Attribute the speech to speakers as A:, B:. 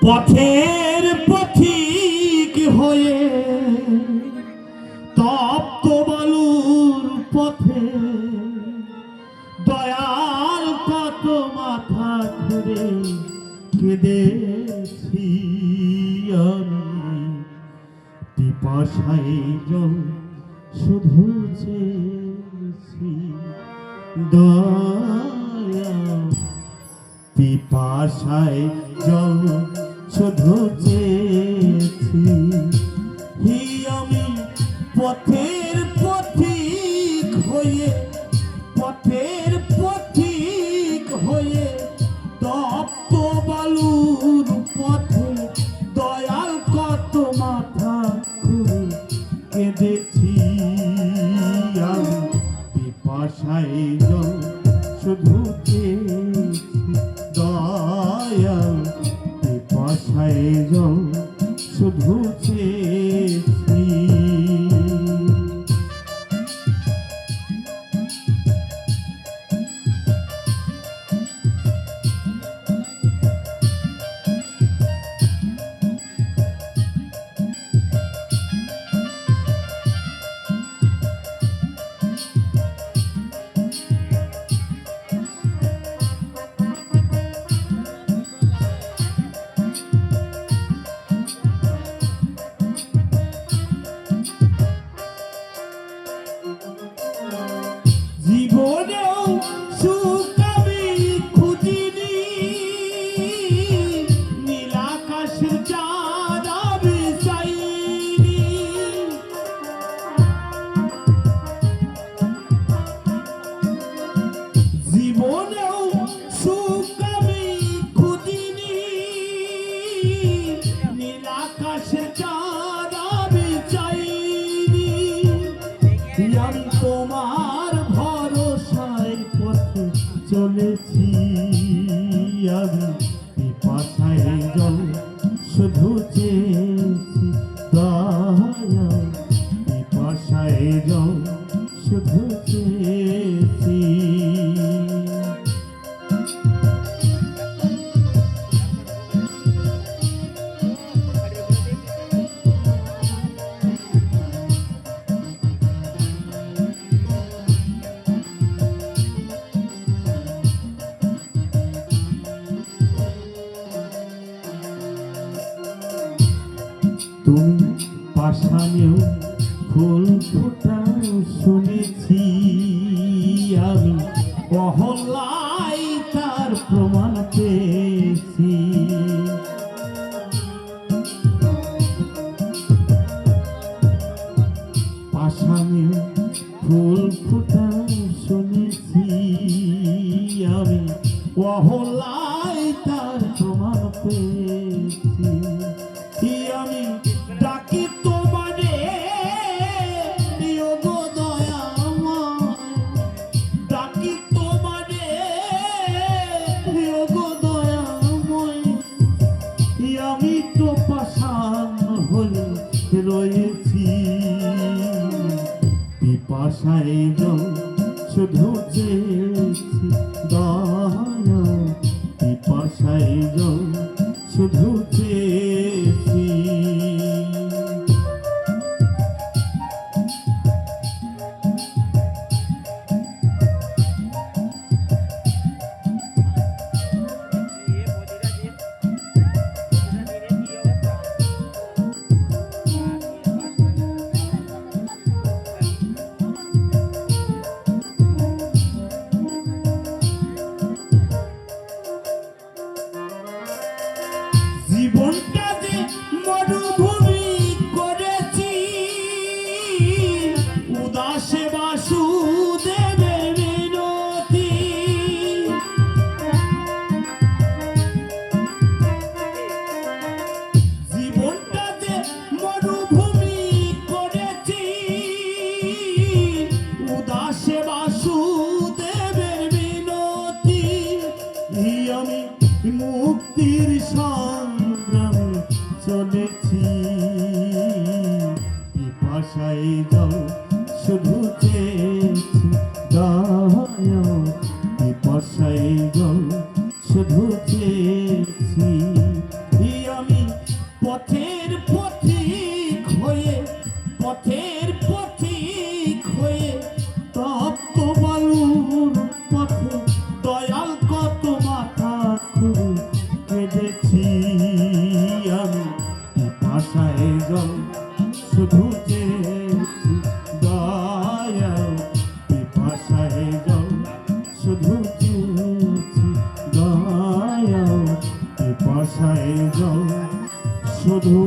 A: পথের পথিক হয়ে তপ্ত বালুর পথে দয়াল কত মাথা ঘুরে কেঁদেছি আমি পিপাসায় জল শুধু চেয়েছি দয়া পিপাসায় জল শুধু চেয়েছি আমি পথের পথিক হয়ে পথের পথিক হয়ে তপ্ত বালুর পথে দয়াল কত মাথা ঘুরে কেঁদেছি আমি পিপাসায় জল শুধু চেয়েছি দয়াল পিপাসায় জল শুধু চেয়েছি। জীবনেও সুখ আমি খুঁজিনি নীল আকাশের চাঁদ আমি চাইনি জীবনেও সুখ আমি খুঁজিনি নীল আকাশের চাঁদ আমি চাইনি আমি তোমার চলেছি আমি পিপাসায় জল শুধু চেয়েছি দয়া পিপাসায় জল শুধু চেয়েছি। তুমি পাষাণেও ফুল ফোটাও শুনেছি আমি অহল্যায় তার প্রমাণ পেয়েছি পাষাণেও ফুল ফোটাও শুনেছি আমি অহল্যায় তার প্রমাণ পেয়েছি আমি ডাকি তোমারে গো দয়াময় ডাকি তোমারে গো দয়াময় আমি তো পাষাণ হয়ে রয়েছি পিপাসায় জল শুধু চেয়েছি দয়া পিপাসায় জল শুধু চেয়েছি। জীবনটা যে মরুভূমি করেছি উদাসে বাসুদেবের মিনতি জীবনটা যে মরুভূমি করেছি উদাসে বাসুদেবের মিনতি আমি মুক্তির সংগ্রামে চলেছি পিপাসায় জল শুধু চেয়েছি দয়া পিপাসায় জল শুধু চেয়েছি আমি হয়ে তপ্ত বালুর পথে দয়াল কত মাথা খুঁড়ে কেঁদেছি আমি পিপাসায় জল শুধু চেয়েছি দয়াল পিপাসায় জল শুধু চেয়েছি দয়াল পিপাসায় জল শুধু